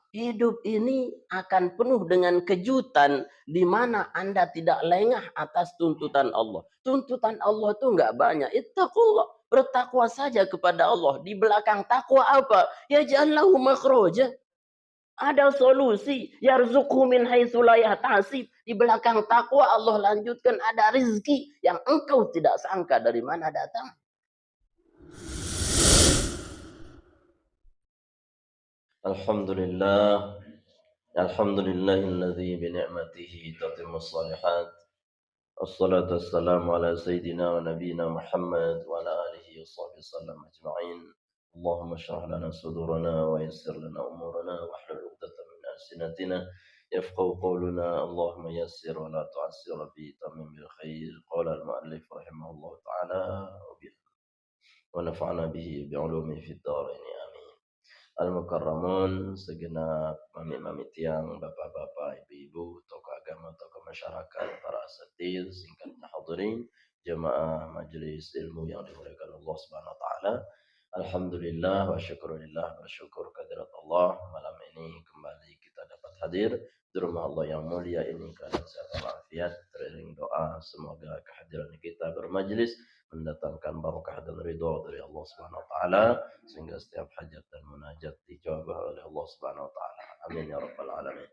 Hidup ini akan penuh dengan kejutan di mana Anda tidak lengah atas tuntutan Allah. Tuntutan Allah itu enggak banyak. Ittaqullah, bertakwa saja kepada Allah. Di belakang takwa apa? Ya ja'allahu makhraja. Ada solusi. Yarzuqhu min haitsu la yahtasib. Di belakang takwa Allah lanjutkan ada rizki yang engkau tidak sangka dari mana datang. Alhamdulillah. Alhamdulillahilladzi bi ni'matihi tatimmus shalihat. Wassalatu wassalamu ala sayyidina wa nabiyyina Muhammad wa ala alihi washabbihi sallam ajma'in. Allahumma shrah lana sudurana wa yassir lana umurana wa hlul 'uqdatam min alsinatina yafqahu qawluna. Allahumma yassir wa la tu'assir bi tamim bil khair. Qala al-mu'allif rahimahullah ta'ala wa nafa'na bihi bi 'ulumihi fid dharain. Al-Mukarramun, segenap mami-mami tiang, bapak-bapak, ibu-ibu, tokoh agama, tokoh masyarakat, para asatidz, singkatnya hadirin, jemaah majelis ilmu yang dimuliakan Allah Subhanahu wa taala. Alhamdulillah wa syukurillah, bersyukur kehadirat Allah, malam ini kembali kita dapat hadir di rumah Allah yang mulia ini keadaan sehat walafiat, teriring doa semoga kehadiran kita bermajelis mendatangkan barakah dan ridha dari Allah Subhanahu wa taala sehingga setiap hajat dan munajat dijawab oleh Allah Subhanahu wa taala. Amin ya rabbal alamin.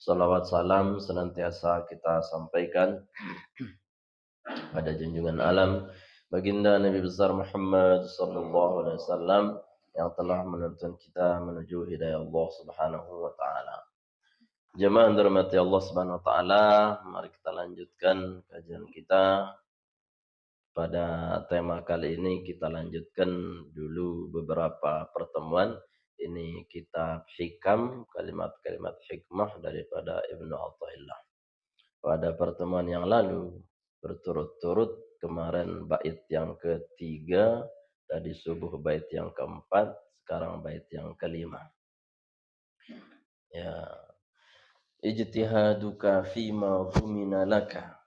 Salawat salam senantiasa kita sampaikan pada junjungan alam baginda Nabi besar Muhammad sallallahu alaihi wasallam yang telah menuntun kita menuju hidayah Allah Subhanahu wa taala. Jemaah yang dirahmati Allah Subhanahu wa taala, mari kita lanjutkan kajian kita. Pada tema kali ini kita lanjutkan dulu beberapa pertemuan. Ini kitab Hikam, kalimat-kalimat hikmah daripada Ibnu Athaillah. Pada pertemuan yang lalu berturut-turut, kemarin bait yang ketiga, tadi subuh bait yang keempat, sekarang bait yang kelima. Ya, ijtihaduka fima dhumina laka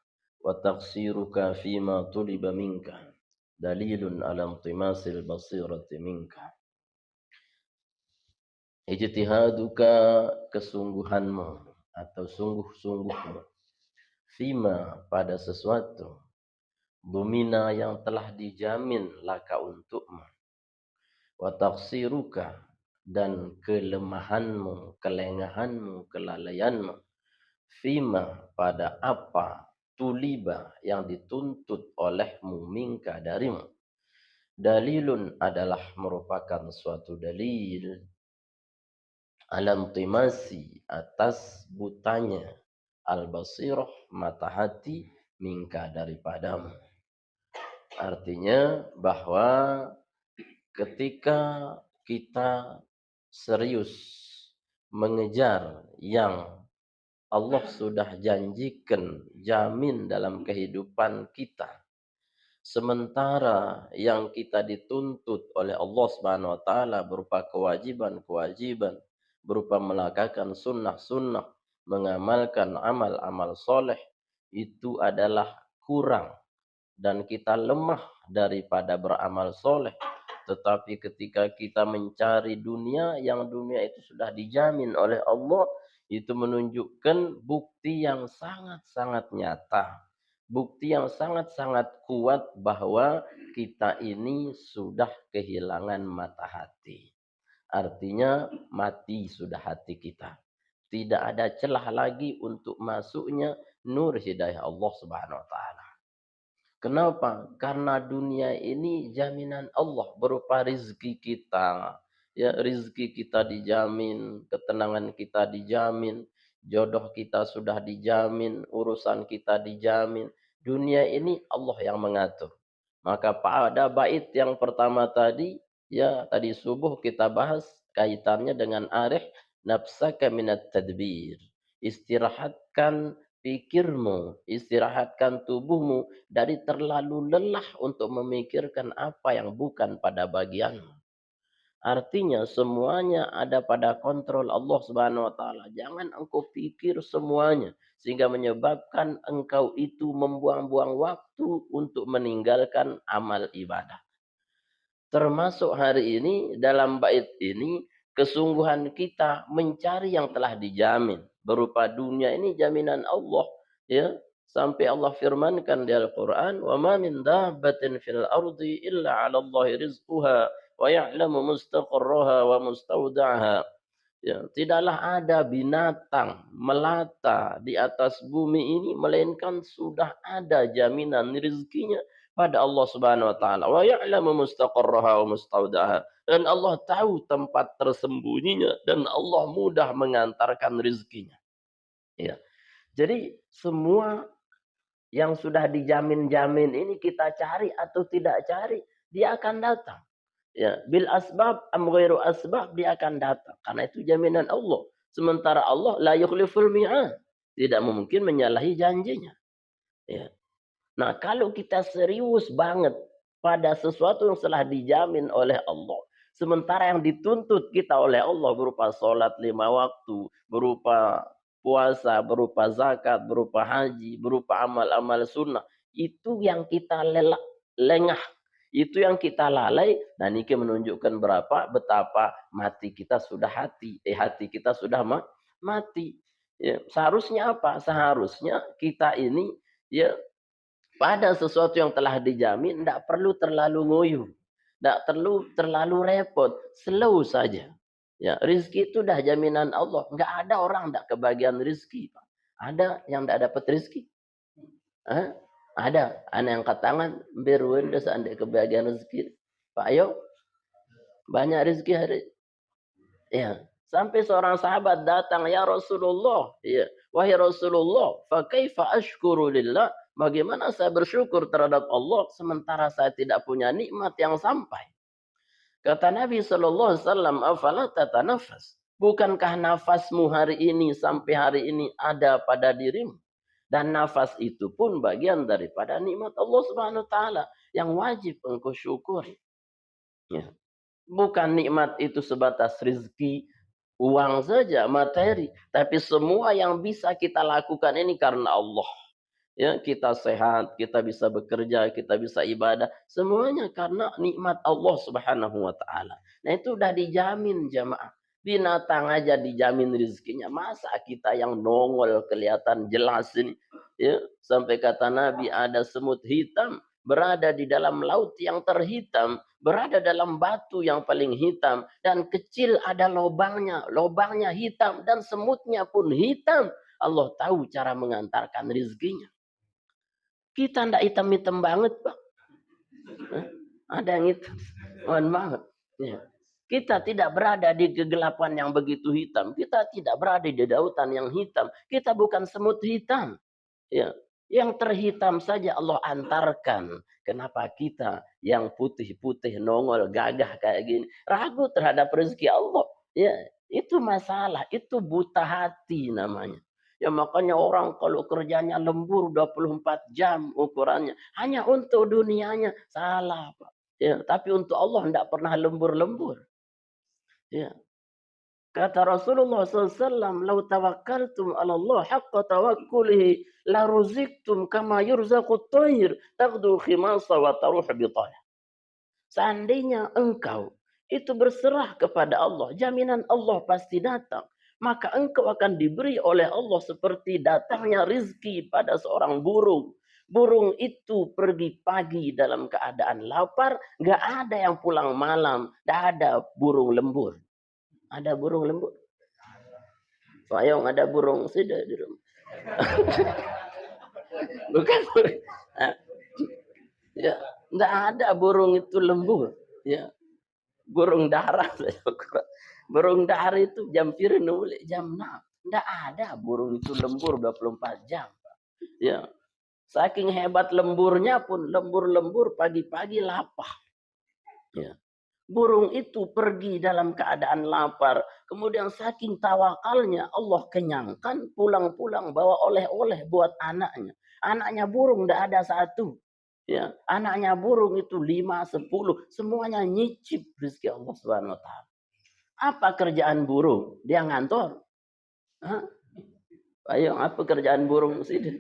wa taqsiruka fima tuliba minka dalilun ala intimasil basirati minka. Ijtihaduka, kesungguhanmu atau sungguh-sungguhmu, fima, pada sesuatu, dhumina, yang telah dijamin laka untukmu, wa taqsiruka, dan kelemahanmu, kelengahanmu, kelalaianmu, fima, pada apa, tuliba, yang dituntut olehmu, minka, darimu. Dalilun, adalah merupakan suatu dalil, alam timasi, atas butanya, al-basirah, mata hati, minka, daripadamu. Artinya bahwa ketika kita serius mengejar yang Allah sudah janjikan, jamin dalam kehidupan kita, sementara yang kita dituntut oleh Allah Subhanahu wa taala berupa kewajiban-kewajiban, berupa melakukan sunnah-sunnah, mengamalkan amal-amal soleh, itu adalah kurang dan kita lemah daripada beramal soleh. Tetapi ketika kita mencari dunia, yang dunia itu sudah dijamin oleh Allah, itu menunjukkan bukti yang sangat-sangat nyata, bukti yang sangat-sangat kuat bahwa kita ini sudah kehilangan mata hati. Artinya mati sudah hati kita. Tidak ada celah lagi untuk masuknya nur hidayah Allah Subhanahu wa taala. Kenapa? Karena dunia ini jaminan Allah berupa rizki kita. Ya, rizki kita dijamin, ketenangan kita dijamin, jodoh kita sudah dijamin, urusan kita dijamin. Dunia ini Allah yang mengatur. Maka pada bait yang pertama tadi, ya tadi subuh kita bahas kaitannya dengan arih nafsaka minat tadbir. Istirahatkan pikirmu, istirahatkan tubuhmu dari terlalu lelah untuk memikirkan apa yang bukan pada bagianmu. Artinya semuanya ada pada kontrol Allah Subhanahu wa taala. Jangan engkau pikir semuanya sehingga menyebabkan engkau itu membuang-buang waktu untuk meninggalkan amal ibadah. Termasuk hari ini dalam bait ini kesungguhan kita mencari yang telah dijamin berupa dunia ini jaminan Allah, ya. Sampai Allah firmankan di Al-Qur'an, "Wa ma min dabbatin fil ardi illa 'ala Allahi rizquha wa ya'lamu mustaqarraha wa mustawda'aha." Ya, tidaklah ada binatang melata di atas bumi ini melainkan sudah ada jaminan rezekinya pada Allah Subhanahu wa taala. Wa ya'lamu mustaqarraha wa mustaudaha. Dan Allah tahu tempat tersembunyinya dan Allah mudah mengantarkan rezekinya. Ya. Jadi semua yang sudah dijamin-jamin ini kita cari atau tidak cari, dia akan datang. Ya, bil asbab am ghairu asbab dia akan datang. Karena itu jaminan Allah. Sementara Allah la yukhliful mi'ad. Tidak mungkin menyalahi janjinya. Ya. Nah, kalau kita serius banget pada sesuatu yang telah dijamin oleh Allah, sementara yang dituntut kita oleh Allah berupa sholat 5 waktu, berupa puasa, berupa zakat, berupa haji, berupa amal-amal sunnah, itu yang kita lengah, itu yang kita lalai. Nah, ini menunjukkan betapa mati kita sudah hati kita sudah mati. Ya, seharusnya apa? Seharusnya kita ini, ya, pada sesuatu yang telah dijamin, tidak perlu terlalu ngoyo, tidak perlu terlalu repot, slow saja. Ya, rizki itu dah jaminan Allah. Enggak ada orang tidak kebagian rizki. Ada yang tidak dapat rizki? Ada. Anak yang tangan, berwenda seandai kebagian rizki. Pak Ayo, banyak rizki hari. Ya, sampai seorang sahabat datang, ya Rasulullah, ya, wahai Rasulullah, fa kaifa ashkuru lillah? Bagaimana saya bersyukur terhadap Allah sementara saya tidak punya nikmat yang sampai? Kata Nabi sallallahu alaihi wasallam, afala tatanafas? Bukankah nafasmu hari ini sampai hari ini ada pada dirimu? Dan nafas itu pun bagian daripada nikmat Allah Subhanahu wa taala yang wajib engkau syukuri. Ya. Bukan nikmat itu sebatas rezeki, uang saja, materi, tapi semua yang bisa kita lakukan ini karena Allah. Ya, kita sehat, kita bisa bekerja, kita bisa ibadah, semuanya karena nikmat Allah Subhanahu wa taala. Nah, itu udah dijamin jamaah. Binatang aja dijamin rezekinya. Masa kita yang nongol kelihatan jelas ini? Ya, sampai kata Nabi ada semut hitam berada di dalam laut yang terhitam, berada dalam batu yang paling hitam, dan kecil ada lobangnya, lobangnya hitam dan semutnya pun hitam. Allah tahu cara mengantarkan rezekinya. Kita ndak hitam-hitam banget, Pak. Ada yang hitam. Mohon maaf. Ya. Kita tidak berada di kegelapan yang begitu hitam. Kita tidak berada di dautan yang hitam. Kita bukan semut hitam. Ya. Yang terhitam saja Allah antarkan. Kenapa kita yang putih-putih nongol gagah kayak gini ragu terhadap rezeki Allah? Ya, itu masalah. Itu buta hati namanya. Ya, makanya orang kalau kerjanya lembur 24 jam ukurannya hanya untuk dunianya, salah, Pak. Ya, tapi untuk Allah tidak pernah lembur-lembur. Ya. Kata Rasulullah SAW, "Lau tawakkaltum 'ala Allah haqqa tawakkulihi la ruziktum kama yurzaqut thair taghdu khimasa wa taruh bitayah." Seandainya engkau itu berserah kepada Allah, jaminan Allah pasti datang. Maka engkau akan diberi oleh Allah seperti datangnya rizki pada seorang burung. Burung itu pergi pagi dalam keadaan lapar, nggak ada yang pulang malam, nggak ada burung lembur. Ada burung lembur? Pak Yong, ada burung sudah di rumah. Bukan. Ya, nggak ada burung itu lembur. Ya, burung dara. Burung dara itu jam pira nulis jam 6. Nggak ada burung itu lembur 24 jam. Ya, saking hebat lemburnya pun lembur-lembur pagi-pagi lapar. Ya. Burung itu pergi dalam keadaan lapar. Kemudian saking tawakalnya Allah kenyangkan, pulang-pulang bawa oleh-oleh buat anaknya. Anaknya burung tidak ada satu. Ya, anaknya burung itu 5, 10, semuanya nyicip rezeki Allah Subhanahu wa taala. Apa kerjaan burung? Dia ngantor. Hah? Ayo, apa kerjaan burung sini?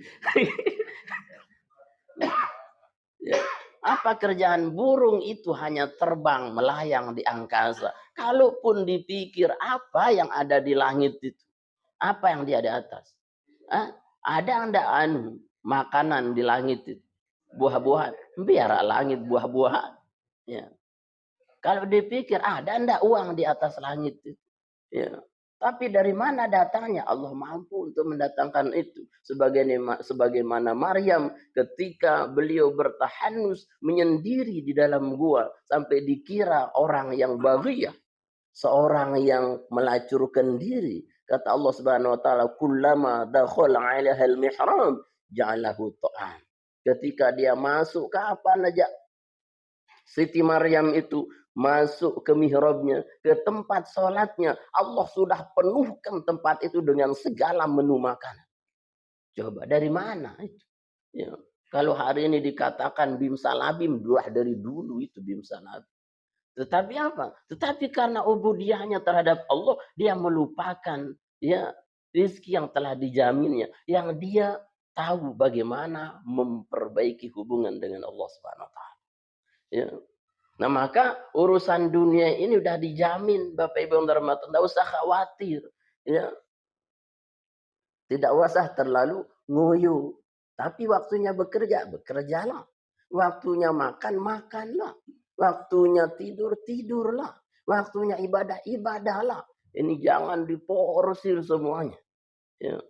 Ya. Apa kerjaan burung itu hanya terbang melayang di angkasa. Kalaupun dipikir apa yang ada di langit itu, apa yang dia di atas? Ada enggak makanan di langit itu? Buah-buahan. Biar langit buah-buahan. Ya. Kalau dipikir ada enggak uang di atas langit itu? Ya. Tapi dari mana datangnya? Allah mampu untuk mendatangkan itu. Sebagaimana Maryam ketika beliau bertahanus menyendiri di dalam gua sampai dikira orang yang baghiyah, seorang yang melacurkan diri. Kata Allah Subhanahu wa taala, "Kullama dakhala 'alaiha al-mihrab ja'alahu ta'am." Ketika dia masuk kapan aja Siti Maryam itu masuk ke mihrabnya, ke tempat sholatnya, Allah sudah penuhkan tempat itu dengan segala menu makanan. Coba dari mana itu? Ya. Kalau hari ini dikatakan bimsalabim, dari dulu itu bimsalabim. Tetapi apa? Tetapi karena ubudiyahnya terhadap Allah, dia melupakan ya rizki yang telah dijaminnya, yang dia tahu bagaimana memperbaiki hubungan dengan Allah Subhanahu wa taala. Ya. Nah, maka urusan dunia ini udah dijamin, Bapak Ibu yang dirahmati, enggak usah khawatir. Ya. Tidak usah terlalu ngoyo. Tapi waktunya bekerja, bekerjalah. Waktunya makan, makanlah. Waktunya tidur, tidurlah. Waktunya ibadah, ibadahlah. Ini jangan diporsir semuanya. Ya.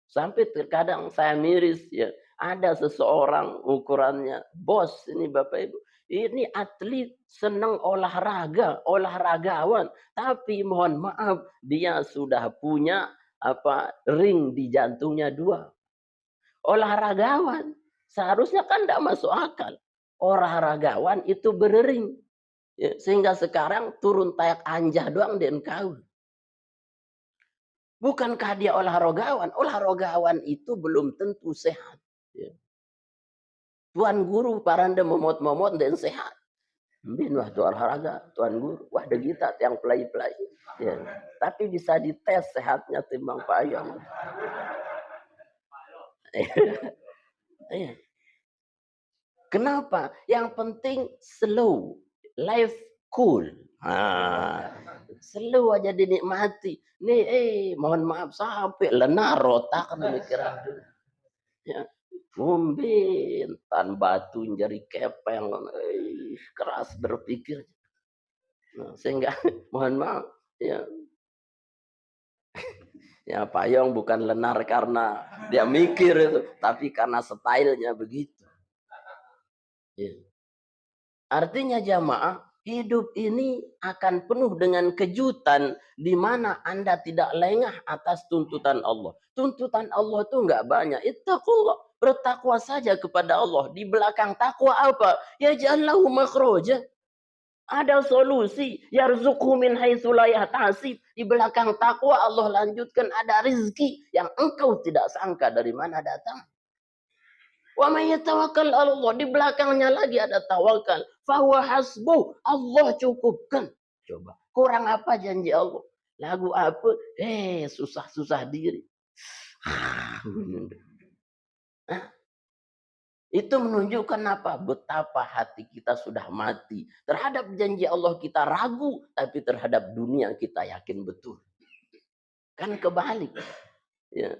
Sampai terkadang saya miris ya. Ada seseorang ukurannya bos ini Bapak Ibu. Ini atlet senang olahraga, olahragawan. Tapi mohon maaf dia sudah punya ring di jantungnya 2. Olahragawan. Seharusnya kan tidak masuk akal. Olahragawan itu berring. Ya, sehingga sekarang turun tayak anjah doang dan kau. Bukankah dia olahragawan? Olahragawan itu belum tentu sehat. Ya. Tuan guru paranda momot-momot dan sehat. Bin wah tuan olahraga, tuan guru. Wah ada kita yang pelai-pelai. Ya. Tapi bisa dites sehatnya timbang payung. Kenapa? Yang penting slow, life cool. Slow aja dinikmati. Nih, mohon maaf sampai lenar rotak pemikiran. Ya, mumbin tan batu jadi kepeng, keras berpikir. Nah, sehingga mohon maaf, ya. Ya payung bukan lenar karena dia mikir itu, tapi karena stylenya begitu. Ya. Artinya jamaah, hidup ini akan penuh dengan kejutan di mana Anda tidak lengah atas tuntutan Allah. Tuntutan Allah itu enggak banyak. Ittaqullah, bertakwa saja kepada Allah. Di belakang takwa apa? Ya jallahu makhraja. Ada solusi. Yarzuqhu min haitsu la yahtasib. Di belakang takwa Allah lanjutkan ada rizki yang engkau tidak sangka dari mana datang. Wa may yatawakkal 'ala Allah, di belakangnya lagi ada tawakal. Fahuwa hasbuh, Allah cukupkan. Coba, kurang apa janji Allah? Lagu apa? Susah-susah diri. Itu menunjukkan apa? Betapa hati kita sudah mati. Terhadap janji Allah kita ragu, tapi terhadap dunia kita yakin betul. Kan kebalik. Ya.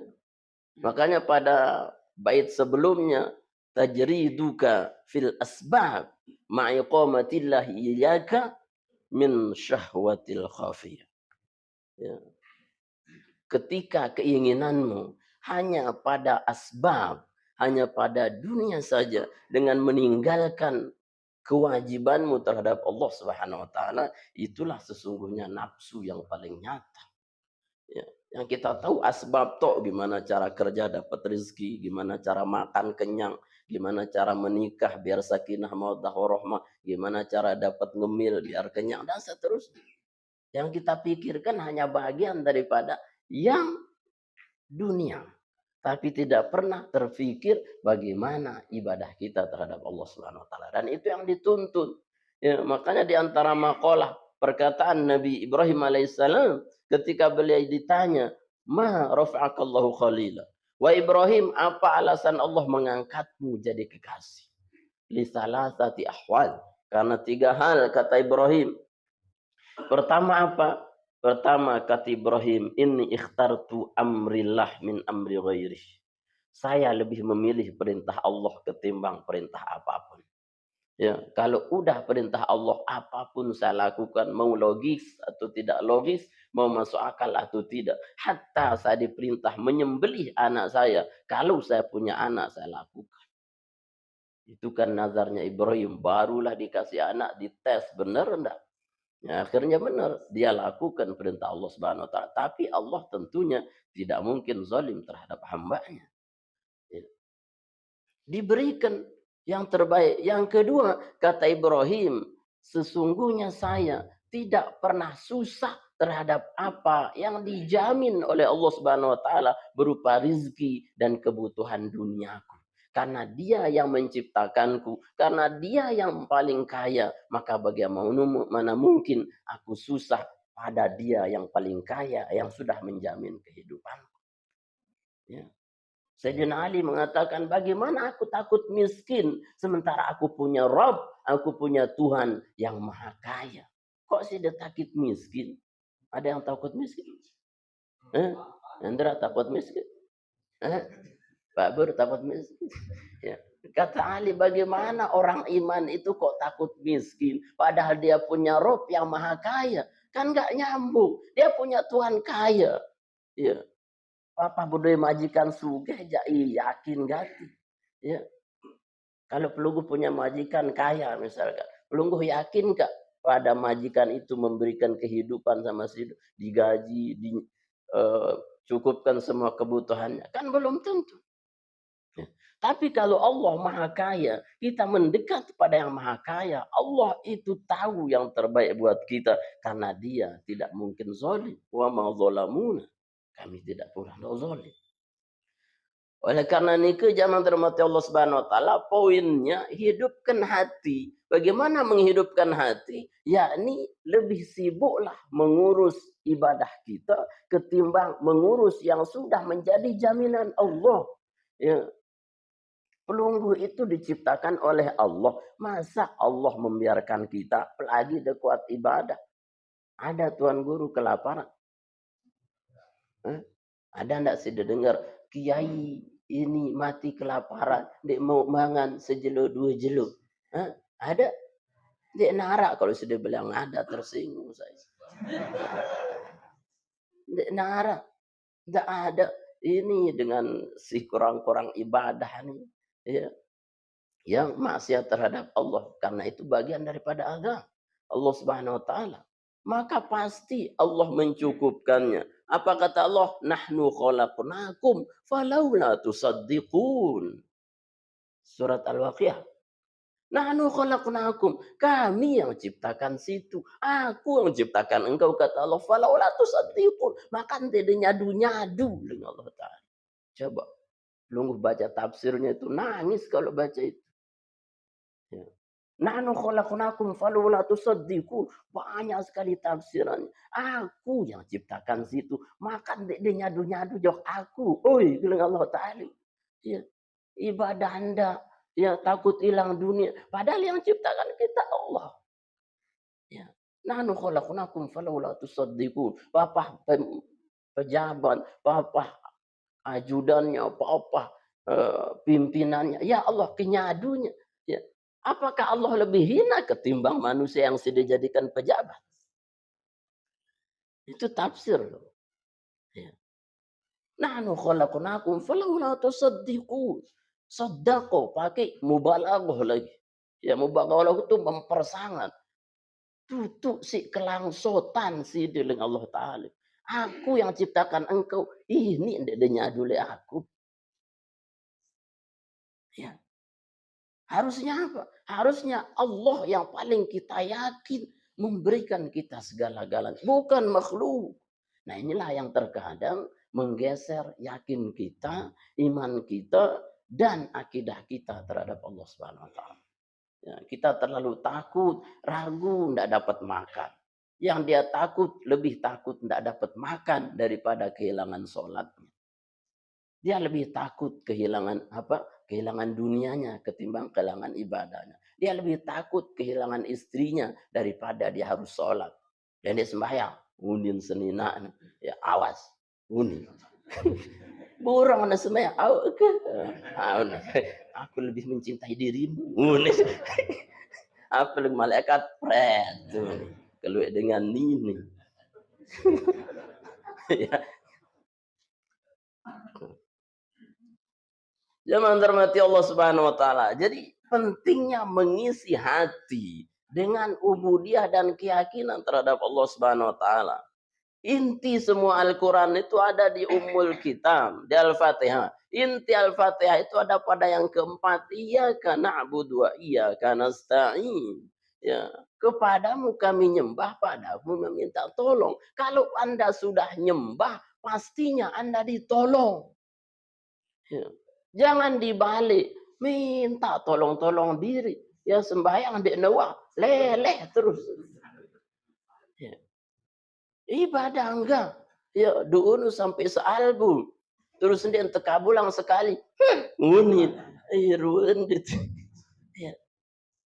Makanya pada bait sebelumnya, tajriduka fil asbab ma'iqamatillah iyyaka min syahwatil khafiyah. Ya. Ketika keinginanmu hanya pada asbab, hanya pada dunia saja, dengan meninggalkan kewajibanmu terhadap Allah Subhanahu wa taala, itulah sesungguhnya nafsu yang paling nyata. Ya. Yang kita tahu asbab tok, gimana cara kerja dapat rezeki, gimana cara makan kenyang, gimana cara menikah biar sakinah mawaddah warahmah, gimana cara dapat ngemil biar kenyang dan seterusnya. Yang kita pikirkan hanya bagian daripada yang dunia, tapi tidak pernah terfikir bagaimana ibadah kita terhadap Allah Subhanahu wa taala, dan itu yang dituntut. Ya, makanya di antara maqalah perkataan Nabi Ibrahim alaihissalam ketika beliau ditanya, "Ma rafa'akallahu khalila?" Wa Ibrahim, apa alasan Allah mengangkatmu jadi kekasih? Li salasati ahwal. Karena 3 hal kata Ibrahim. Pertama apa? Pertama kata Ibrahim, inni ikhtartu amrillah min amri ghairi. Saya lebih memilih perintah Allah ketimbang perintah apapun. Ya, kalau udah perintah Allah apapun saya lakukan, mau logis atau tidak logis, mau masuk akal atau tidak. Hatta saya diperintah menyembelih anak saya, kalau saya punya anak saya lakukan. Itu kan nazarnya Ibrahim, barulah dikasih anak, dites benar enggak. Ya, akhirnya benar, dia lakukan perintah Allah Subhanahu wa taala. Tapi Allah tentunya tidak mungkin zalim terhadap hambanya. Ya, diberikan yang terbaik. Yang kedua, kata Ibrahim, sesungguhnya saya tidak pernah susah terhadap apa yang dijamin oleh Allah Subhanahu wa taala berupa rizki dan kebutuhan duniaku. Karena dia yang menciptakanku, karena dia yang paling kaya, maka bagaimana mungkin aku susah pada dia yang paling kaya, yang sudah menjamin kehidupanku. Ya. Sayyidina Ali mengatakan, bagaimana aku takut miskin sementara aku punya Rabb, aku punya Tuhan yang maha kaya. Kok sih dia takut miskin? Ada yang takut miskin? Hendra takut miskin? Pak Bur takut miskin? Ya. Kata Ali, bagaimana orang iman itu kok takut miskin? Padahal dia punya Rabb yang maha kaya. Kan gak nyambung. Dia punya Tuhan kaya. Ya. Papa budaya majikan sugih jai yakin gati. Ya. Kalau pelunggu punya majikan kaya misalkan, pelunggu yakin gak pada majikan itu memberikan kehidupan sama si digaji, cukupkan semua kebutuhannya? Kan belum tentu. Ya. Tapi kalau Allah maha kaya, kita mendekat kepada yang maha kaya. Allah itu tahu yang terbaik buat kita. Karena dia tidak mungkin zalim. Wa ma zalamuna. Kami tidak pernah zalim. Oleh karena nikah zaman terhormat Allah Subhanahu wa taala, poinnya hidupkan hati. Bagaimana menghidupkan hati? Yakni lebih sibuklah mengurus ibadah kita ketimbang mengurus yang sudah menjadi jaminan Allah. Ya. Pelunggu itu diciptakan oleh Allah. Masa Allah membiarkan kita apalagi kuat ibadah? Ada tuan guru kelaparan. Ada enggak sih dengar kiai ini mati kelaparan, dek mau mangan sejelo dua jelo? Ada? Dek narak kalau sudah bilang ada tersinggung saya. Dek narak, enggak ada. Ini dengan si kurang-kurang ibadah nih, ya, yang maksiat terhadap Allah, karena itu bagian daripada agama Allah Subhanahu wa taala. Maka pasti Allah mencukupkannya. Apa kata Allah? Nahnu khalaqnakum falaula tusaddiqun. Surat Al-Waqiah. Nahnu khalaqnakum. Kami yang ciptakan situ. Aku yang ciptakan engkau, kata Allah. Falaula tusaddiqun. Maka tidak nyadu-nyadu dengan Allah Ta'ala. Coba. Lu baca tafsirnya itu. Nangis kalau baca itu. Ya. Nahnu khalaqnakum falaula tusaddiqun. Banyak sekali tafsirannya. Aku yang ciptakan situ. Maka dia nyadu-nyadu jauh aku. Oi, bilang Allah Ta'ala. Ya. Ibadah Anda yang takut hilang dunia. Padahal yang ciptakan kita Allah. Ya. Nahnu khalaqnakum falaula tusaddiqun. Bapak pejabat, bapak ajudannya, bapak pimpinannya. Ya Allah, kenyadunya. Ya. Apakah Allah lebih hina ketimbang manusia yang sudah dijadikan pejabat? Itu tafsir loh. Ya. Nahnu khalaqnakum falaula tusaddiqun. Sedekah pakai mubalaghah lagi. Ya, mubalaghah itu mempersangat. Tutuk si kelangsotan si dengan Allah Ta'ala. Aku yang ciptakan engkau. Ini ndeknya dulu aku. Ya. Harusnya apa? Harusnya Allah yang paling kita yakin memberikan kita segala-galanya. Bukan makhluk. Nah inilah yang terkadang menggeser yakin kita, iman kita, dan akidah kita terhadap Allah Subhanahu wa taala. Ya, kita terlalu takut, ragu tidak dapat makan. Yang dia takut, lebih takut tidak dapat makan daripada kehilangan sholatnya. Dia lebih takut kehilangan apa? Kehilangan dunianya ketimbang kehilangan ibadahnya. Dia lebih takut kehilangan istrinya daripada dia harus sholat. Dan dia sembahyang, unin senina, ya awas, unin. Burung na sembahyang, aku lebih mencintai dirimu, unin. Apalagi malaikat pret, keluar dengan ini. Ya. Jangan termati Allah Subhanahu wa taala. Jadi pentingnya mengisi hati dengan ubudiyah dan keyakinan terhadap Allah Subhanahu wa taala. Inti semua Al-Quran itu ada di Ummul Kitab, di Al-Fatihah. Inti Al-Fatihah itu ada pada yang keempat. Iyyaka na'budu wa iyyaka nasta'in. Ya, kepadamu kami nyembah, padamu meminta tolong. Kalau Anda sudah nyembah, pastinya Anda ditolong. Ya. Jangan dibalik, minta tolong-tolong diri. Ya sembahyang di nawah, leleh terus. Ya. Ibadah enggak. Ya, duunu sampai sealbum. Terus dia tekabulang sekali. Unit. Ruin gitu. Ya.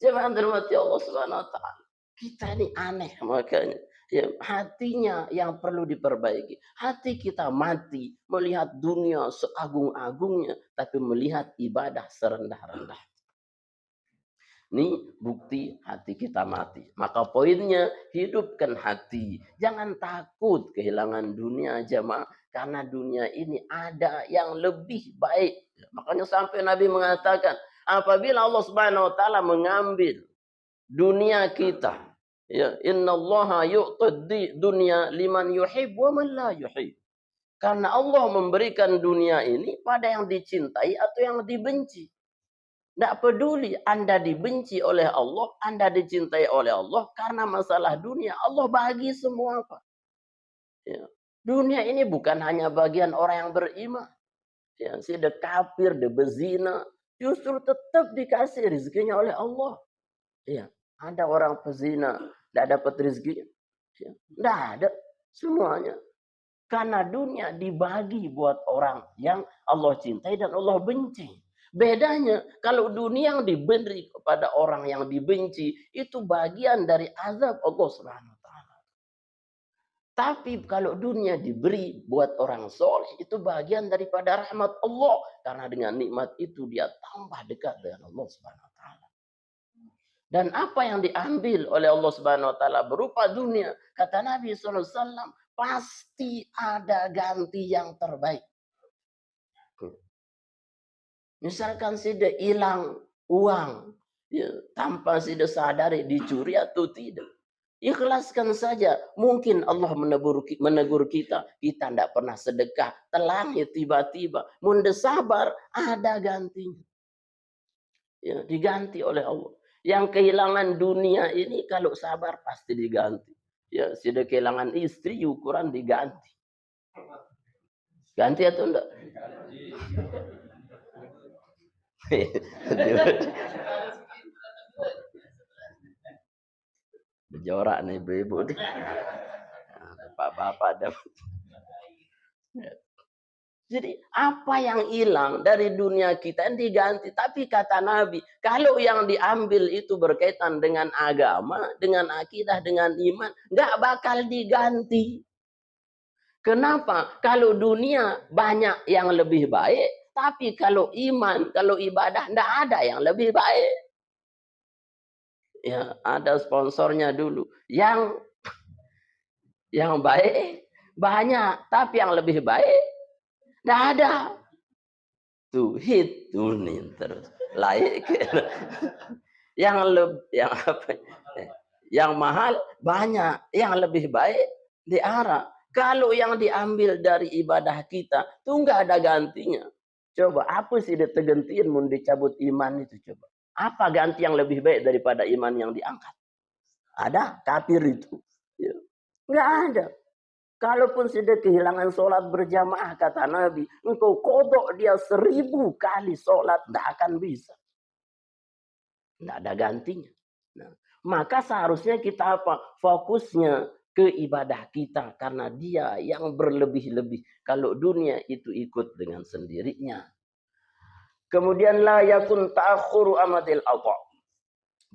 Jangan termati Allah Subhanahu wa taala. Kita ini aneh makanya. Ya, hatinya yang perlu diperbaiki. Hati kita mati melihat dunia seagung-agungnya, tapi melihat ibadah serendah-rendah. Ini bukti hati kita mati. Maka poinnya, hidupkan hati. Jangan takut kehilangan dunia, jemaah. Karena dunia ini ada yang lebih baik. Makanya sampai Nabi mengatakan, apabila Allah Subhanahu wa taala mengambil dunia kita, ya, innallaha yu'ti dunya liman yuhib wa man la yuhib. Karena Allah memberikan dunia ini pada yang dicintai atau yang dibenci. Tidak peduli Anda dibenci oleh Allah, Anda dicintai oleh Allah, karena masalah dunia Allah bagi semua, Pak. Ya. Dunia ini bukan hanya bagian orang yang beriman. Ya, si de kafir, de bezina, justru tetap dikasih rezekinya oleh Allah. Ya, ada orang pezina tidak dapat rezeki. Ya, tidak ada semuanya. Karena dunia dibagi buat orang yang Allah cintai dan Allah benci. Bedanya, kalau dunia yang diberi kepada orang yang dibenci, itu bagian dari azab Allah Subhanahu wa taala. Tapi kalau dunia diberi buat orang soleh, itu bagian daripada rahmat Allah. Karena dengan nikmat itu dia tambah dekat dengan Allah Subhanahu wa taala. Dan apa yang diambil oleh Allah Subhanahu wa taala berupa dunia, kata Nabi sallallahu alaihi wasallam, pasti ada ganti yang terbaik. Misalkan sudah hilang uang, ya, tanpa sudah sadari dicuri atau tidak. Ikhlaskan saja. Mungkin Allah menegur kita. Kita tidak pernah sedekah. Telang ya tiba-tiba. Munde sabar, ada gantinya. Ya, diganti oleh Allah. Yang kehilangan dunia ini kalau sabar pasti diganti. Ya, sudah kehilangan istri, ukuran diganti. Ganti atau enggak? Bejorak nih ibu-ibu. Bapak-bapak ada. Jadi apa yang hilang dari dunia kita diganti. Tapi kata Nabi, kalau yang diambil itu berkaitan dengan agama, dengan akidah, dengan iman, nggak bakal diganti. Kenapa? Kalau dunia banyak yang lebih baik, tapi kalau iman, kalau ibadah, nggak ada yang lebih baik. Ya, ada sponsornya dulu. Yang baik banyak, tapi yang lebih baik nggak ada. Tuh hit tunin terus laik. Yang mahal banyak, yang lebih baik diarah. Kalau yang diambil dari ibadah kita tuh nggak ada gantinya. Coba apa sih ditegentiin mau dicabut iman itu, coba. Apa ganti yang lebih baik daripada iman yang diangkat? Ada kafir itu. Ya. Nggak ada. Kalaupun sudah kehilangan sholat berjamaah, kata Nabi, engkau kodok dia 1000 kali sholat, tidak akan bisa. Tidak ada gantinya. Nah, maka seharusnya kita apa? Fokusnya ke ibadah kita. Karena dia yang berlebih-lebih. Kalau dunia itu ikut dengan sendirinya. Kemudian la yakun ta'akhuru amadil Allah.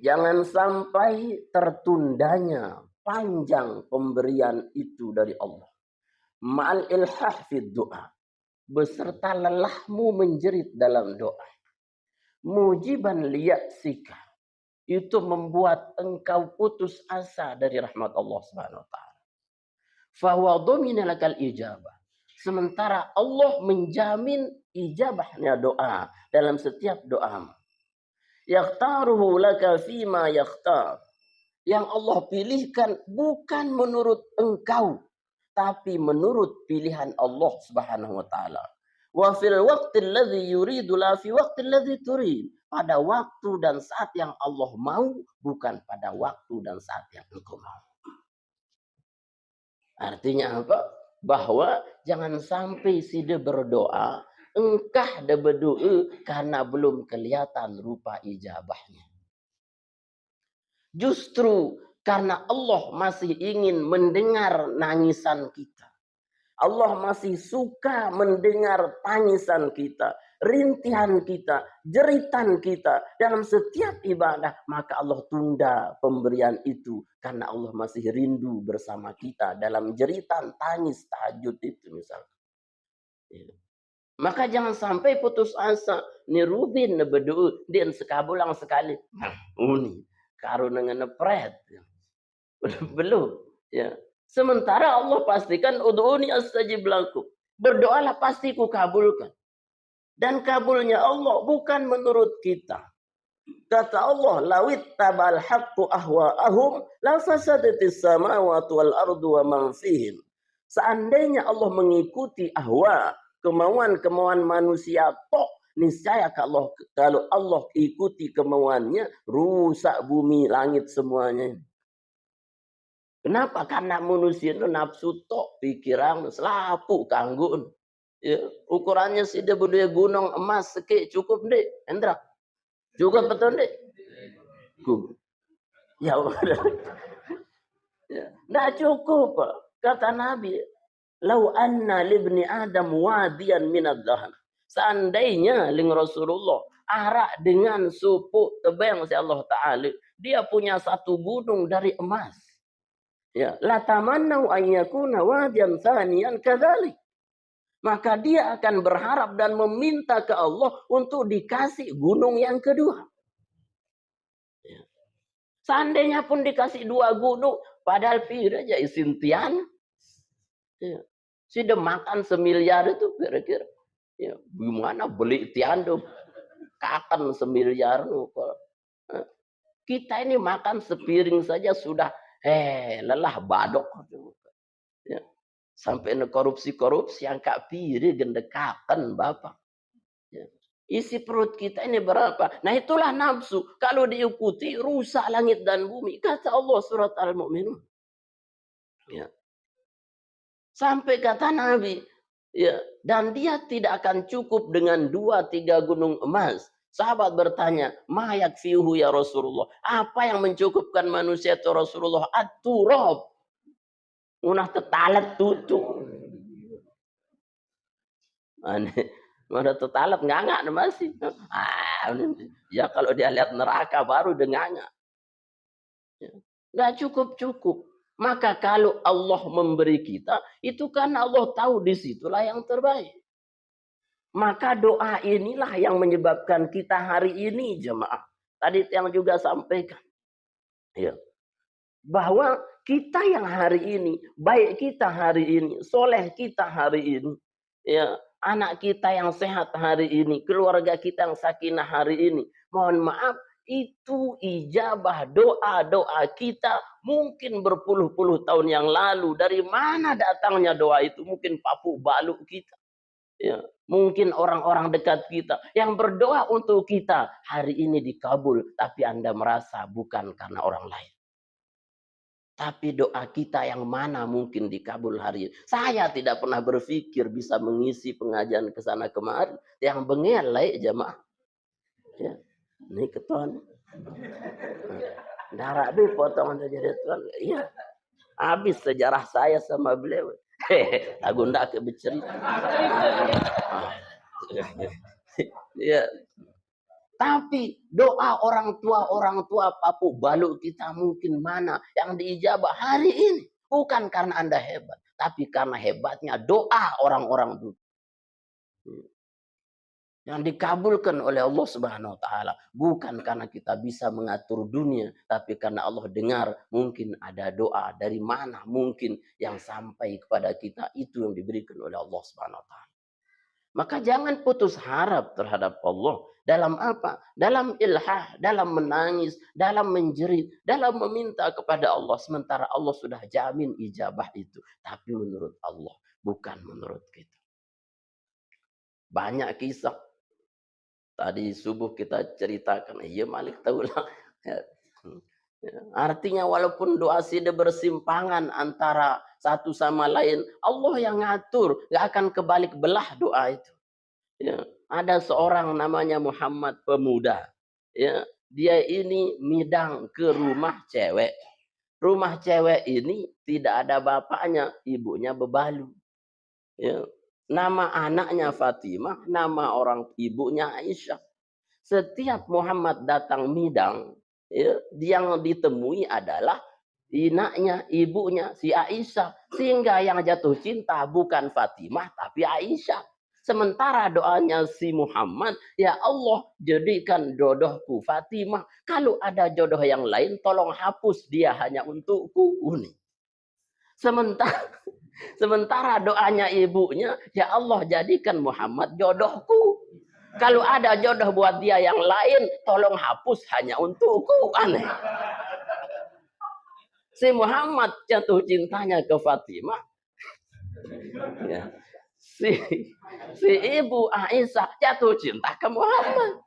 Jangan sampai tertundanya panjang pemberian itu dari Allah. Ma'al ilhah fid doa. Beserta lelahmu menjerit dalam doa. Mujiban liyaksika. Itu membuat engkau putus asa dari rahmat Allah Subhanahu wa taala. Fahuwa dhamina lakal ijabah. Sementara Allah menjamin ijabahnya doa dalam setiap doa. Yakhtaruhu laka fima yakhtar. Yang Allah pilihkan bukan menurut engkau, tapi menurut pilihan Allah Subhanahu wa taala. Wa fil waqti alladhi yuridu la fi waqti alladhi turid. Pada waktu dan saat yang Allah mau, bukan pada waktu dan saat yang engkau mau. Artinya apa? Bahwa jangan sampai sida berdoa, engkah de berdoa karena belum kelihatan rupa ijabahnya. Justru karena Allah masih ingin mendengar nangisan kita. Allah masih suka mendengar tangisan kita, rintihan kita, jeritan kita dalam setiap ibadah. Maka Allah tunda pemberian itu karena Allah masih rindu bersama kita dalam jeritan tangis tahajud itu misalnya. Maka jangan sampai putus asa. Nirubin berdoa dan sekabulang sekali. Uni karo dengan pret. Belum. Ya. Sementara Allah pastikan ud'uni astajib lakum. Berdoalah pasti ku kabulkan. Dan kabulnya Allah bukan menurut kita. Kata Allah, lawit tabal haqqu ahwa'ahum la fasadatis samawati wal ardu wa man fihim. Seandainya Allah mengikuti ahwa, kemauan-kemauan manusia tok, niscaya kalau Allah ikuti kemauannya, rusak bumi langit semuanya. Kenapa? Karena manusia itu nafsu tok, pikiran selapu kanggun. Ya, ukurannya sih dia berdua gunung emas sekik cukup deh, Hendra. Cukup betul deh. Ya, ya, nggak cukup. Kata Nabi, lau anna libni Adam wadiyan minad dhahab. Seandainya ling Rasulullah arak dengan supu tebang si Allah Ta'ala, dia punya satu gunung dari emas. Ya, la tamannau an yakuna wadiyan thaniyan kadzalik. Maka dia akan berharap dan meminta ke Allah untuk dikasih gunung yang kedua. Ya. Seandainya pun dikasih dua gunung, padahal pira aja isintian. Ya. Sudah makan semiliar itu kira-kira. Ya, gimana beli tiandum? Kakan semiliar. Kita ini makan sepiring saja sudah lelah badok. Ya. Sampai korupsi-korupsi yang kak piri gendekakan Bapak. Ya. Isi perut kita ini berapa? Nah itulah nafsu. Kalau diikuti rusak langit dan bumi. Kata Allah surat Al-Mu'minun. Ya. Sampai kata Nabi. Ya. Dan dia tidak akan cukup dengan 2-3 gunung emas. Sahabat bertanya, ma yakfihu ya Rasulullah. Apa yang mencukupkan manusia itu Rasulullah? At-turab. Unah tetalat tutu. Mana tetalat nganga masih. Ya kalau dia lihat neraka baru denganga. Nggak cukup-cukup. Maka kalau Allah memberi kita, itu kan Allah tahu disitulah yang terbaik. Maka doa inilah yang menyebabkan kita hari ini jemaah. Tadi yang juga sampaikan. Ya. Bahwa kita yang hari ini, baik kita hari ini, soleh kita hari ini, ya, anak kita yang sehat hari ini, keluarga kita yang sakinah hari ini, mohon maaf, itu ijabah doa-doa kita mungkin berpuluh-puluh tahun yang lalu. Dari mana datangnya doa itu? Mungkin papu baluk kita. Ya, mungkin orang-orang dekat kita yang berdoa untuk kita hari ini dikabul, tapi Anda merasa bukan karena orang lain. Tapi doa kita yang mana mungkin dikabul hari ini. Saya tidak pernah berpikir bisa mengisi pengajian ke sana kemari. Yang bengelai jemaah. Ya, ini keton. Darah be potongan jadi tuan. Iya. Habis sejarah saya sama beliau. Lagu ndak ke bercerita. Ya. Tapi doa orang tua papu balu kita mungkin mana yang diijabah hari ini. Bukan karena Anda hebat, tapi karena hebatnya doa orang-orang dulu. Yang dikabulkan oleh Allah Subhanahu wa taala, bukan karena kita bisa mengatur dunia, tapi karena Allah dengar mungkin ada doa dari mana mungkin yang sampai kepada kita, itu yang diberikan oleh Allah Subhanahu wa taala. Maka jangan putus harap terhadap Allah. Dalam apa? Dalam ilhah, dalam menangis, dalam menjerit, dalam meminta kepada Allah. Sementara Allah sudah jamin ijabah itu. Tapi menurut Allah, bukan menurut kita. Banyak kisah. Tadi subuh kita ceritakan. Iya Malik tahulah. Artinya walaupun doa sida bersimpangan antara satu sama lain, Allah yang ngatur, gak akan kebalik belah doa itu. Ya, ada seorang namanya Muhammad pemuda. Ya, dia ini midang ke rumah cewek. Rumah cewek ini tidak ada bapaknya, ibunya bebalu. Ya, nama anaknya Fatimah, nama orang ibunya Aisyah. Setiap Muhammad datang midang, ya, yang ditemui adalah inaknya, ibunya, si Aisyah. Sehingga yang jatuh cinta bukan Fatimah, tapi Aisyah. Sementara doanya si Muhammad, ya Allah jadikan jodohku Fatimah. Kalau ada jodoh yang lain, tolong hapus dia hanya untukku. Ini. Sementara doanya ibunya, ya Allah jadikan Muhammad jodohku. Kalau ada jodoh buat dia yang lain, tolong hapus hanya untukku. Aneh. Si Muhammad jatuh cintanya ke Fatimah. Ya. Si ibu Aisyah jatuh cinta ke Muhammad.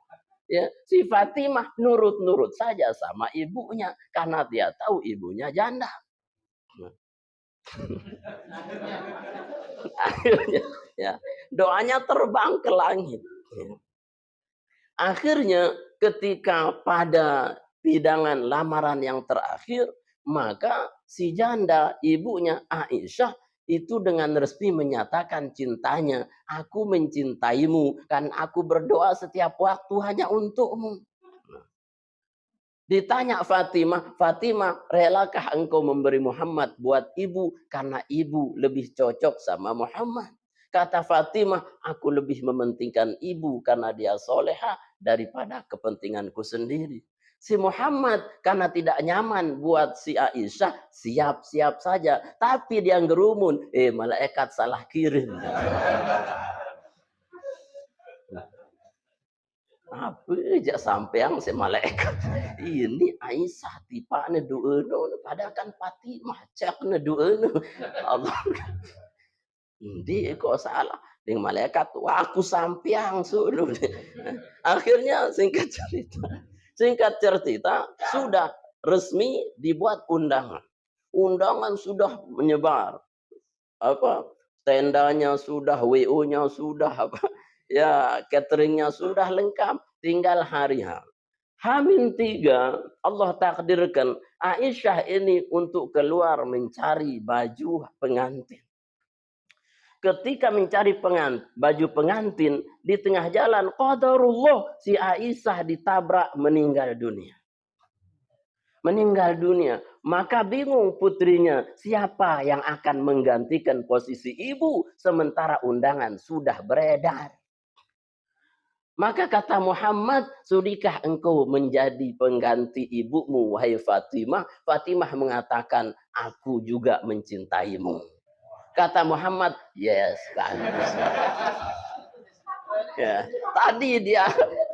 Ya, si Fatimah nurut-nurut saja sama ibunya karena dia tahu ibunya janda. Akhirnya, ya, doanya terbang ke langit. Akhirnya ketika pada hidangan lamaran yang terakhir, maka si janda ibunya Aisyah itu dengan resmi menyatakan cintanya. Aku mencintaimu kan aku berdoa setiap waktu hanya untukmu. Ditanya Fatimah, relakah engkau memberi Muhammad buat ibu? Karena ibu lebih cocok sama Muhammad. Kata Fatimah, aku lebih mementingkan ibu karena dia soleha daripada kepentinganku sendiri. Si Muhammad karena tidak nyaman buat si Aisyah, siap-siap saja. Tapi dia ngerumun, malaikat salah kirim. Apa aja sampeang si malaikat. Ini Aisyah tipane dueuna padahal kan Fatimah cekna dueuna. Allah. Ini kok salah. Dengan malaikat aku sampeang suluh. Akhirnya singkat cerita sudah resmi dibuat undangan. Undangan sudah menyebar. Apa? Tendanya sudah, WO-nya sudah, apa? Ya, cateringnya sudah lengkap, tinggal hari H. H-3 Allah takdirkan Aisyah ini untuk keluar mencari baju pengantin. Ketika mencari baju pengantin di tengah jalan, qadarullah si Aisyah ditabrak meninggal dunia. Maka bingung putrinya, siapa yang akan menggantikan posisi ibu sementara undangan sudah beredar. Maka kata Muhammad, sudikah engkau menjadi pengganti ibumu, wahai Fatimah? Fatimah mengatakan, aku juga mencintaimu. Kata Muhammad, yes kan. Ya, tadi dia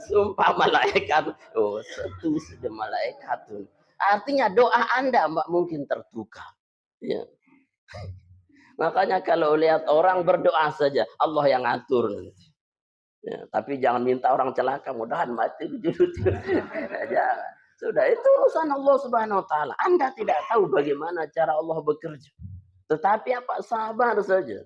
sumpah malaikat. Oh, setu sudah malaikat. Artinya doa Anda mungkin tertukar. Ya. Makanya kalau lihat orang berdoa saja, Allah yang atur nanti. Ya, tapi jangan minta orang celaka, mudahan mati. Ya, sudah itu urusan Allah Subhanahu wa taala. Anda tidak tahu bagaimana cara Allah bekerja. Tetapi apa, sabar saja.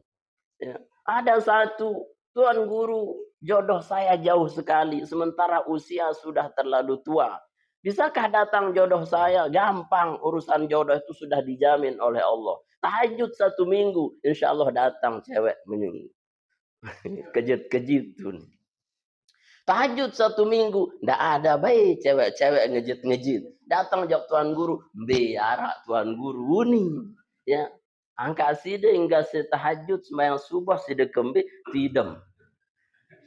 Ya. Ada satu tuan guru, jodoh saya jauh sekali, sementara usia sudah terlalu tua. Bisakah datang jodoh saya? Gampang, urusan jodoh itu sudah dijamin oleh Allah. Tahajud 1 minggu, insya Allah datang cewek menyungguh. Kejut-kejut. Tahajud 1 minggu, ndak ada baik cewek-cewek ngejit-ngejit. Datang jawab tuan guru, biara tuan guru nih. Ya, angka side hingga setahajud sembahyang subuh side kembe tidem.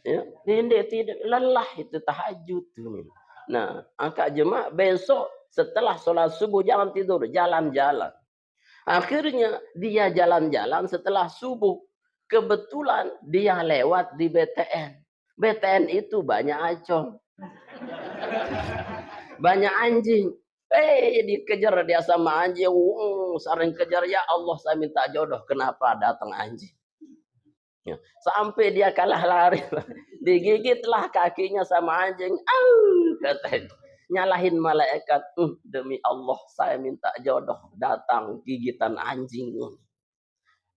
Ya, tidak lelah itu tahajud tuh. Nah, angka jemaah besok setelah sholat subuh jangan tidur, jalan-jalan. Akhirnya dia jalan-jalan setelah subuh. Kebetulan dia lewat di BTN. BTN itu banyak acong, banyak anjing. Dikejar dia sama anjing. Sering kejar, ya Allah saya minta jodoh. Kenapa datang anjing? Ya. Sampai dia kalah lari. Digigitlah kakinya sama anjing. Katanya. Nyalahin malaikat. Demi Allah saya minta jodoh. Datang gigitan anjing.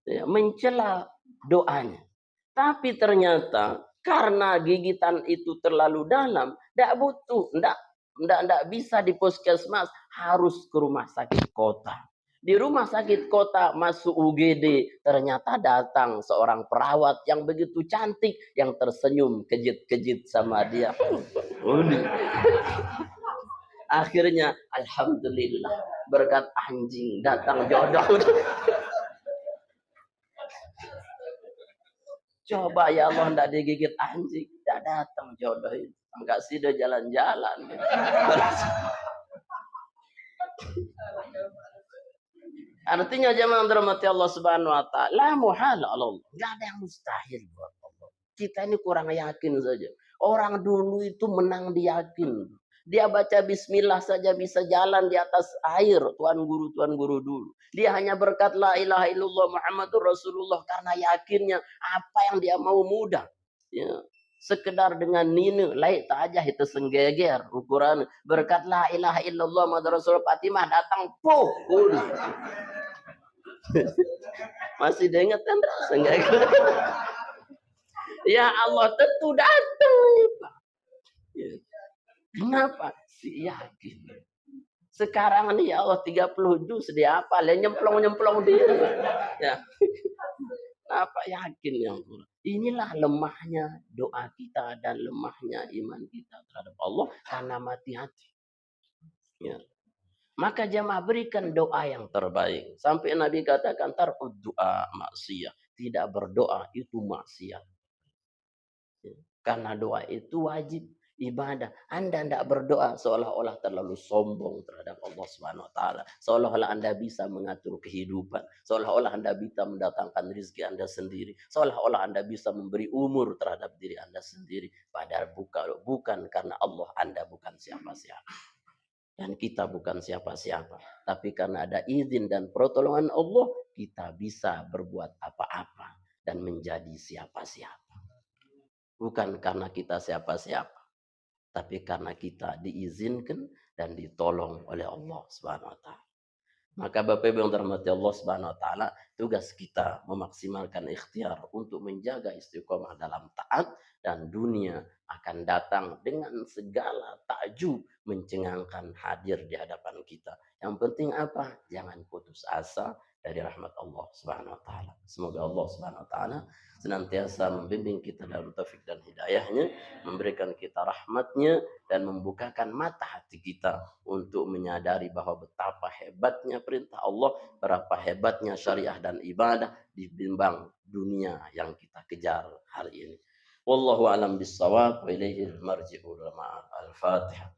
Ya, mencela doanya. Tapi ternyata karena gigitan itu terlalu dalam, tidak bisa di puskesmas, harus ke rumah sakit kota. Di rumah sakit kota masuk UGD, ternyata datang seorang perawat yang begitu cantik, yang tersenyum kejit-kejit sama dia. Akhirnya alhamdulillah berkat anjing datang jodoh. Coba ya Allah ndak digigit anjing, tidak datang jodoh itu. Enggak sih udah jalan-jalan. Artinya jemaah dirahmati Allah Subhanahu wa taala, la muhal Allah. Enggak ada yang mustahil buat Allah. Kita ini kurang yakin saja. Orang dulu itu menang diyakin. Dia baca bismillah saja bisa jalan di atas air, tuan guru dulu. Dia hanya berkat la ilaha illallah Muhammadur Rasulullah karena yakinnya apa yang dia mau mudah. Ya. Sekedar dengan nini, lain tak aja itu senggeger ukuran berkat la ilaha illallah Muhammadur Rasulullah Fatimah datang masih diingat kan senggeger. Ya Allah tentu datang. Ya. Kenapa? Si yakin. Sekarang nih ya Allah 30 juz dia apa? Nyemplong dia. Ya. Apa yakin yang kurang? Inilah lemahnya doa kita dan lemahnya iman kita terhadap Allah karena mati hati. Ya. Maka jemaah berikan doa yang terbaik. Sampai Nabi katakan tarud doa maksiyah. Tidak berdoa itu maksiat. Ya. Karena doa itu wajib. Ibadah. Anda tidak berdoa seolah-olah terlalu sombong terhadap Allah Subhanahu wa taala. Seolah-olah Anda bisa mengatur kehidupan, seolah-olah Anda bisa mendatangkan rezeki Anda sendiri, seolah-olah Anda bisa memberi umur terhadap diri Anda sendiri. Padahal bukan karena Allah Anda bukan siapa-siapa. Dan kita bukan siapa-siapa, tapi karena ada izin dan pertolongan Allah, kita bisa berbuat apa-apa dan menjadi siapa-siapa. Bukan karena kita siapa-siapa, tapi karena kita diizinkan dan ditolong oleh Allah Subhanahu wa taala. Maka Bapak Ibu yang dirahmati Allah Subhanahu wa taala, tugas kita memaksimalkan ikhtiar untuk menjaga istiqomah dalam taat, dan dunia akan datang dengan segala takjub mencengangkan hadir di hadapan kita. Yang penting apa? Jangan putus asa dari rahmat Allah Subhanahu wa taala. Semoga Allah Subhanahu wa taala senantiasa membimbing kita dalam taufik dan hidayahnya, memberikan kita rahmatnya, dan membukakan mata hati kita untuk menyadari bahwa betapa hebatnya perintah Allah, berapa hebatnya syariah dan ibadah ditimbang dunia yang kita kejar hari ini. Wallahu a'lam bissawab wa ilaihi al-marji'u. Al-Fatihah.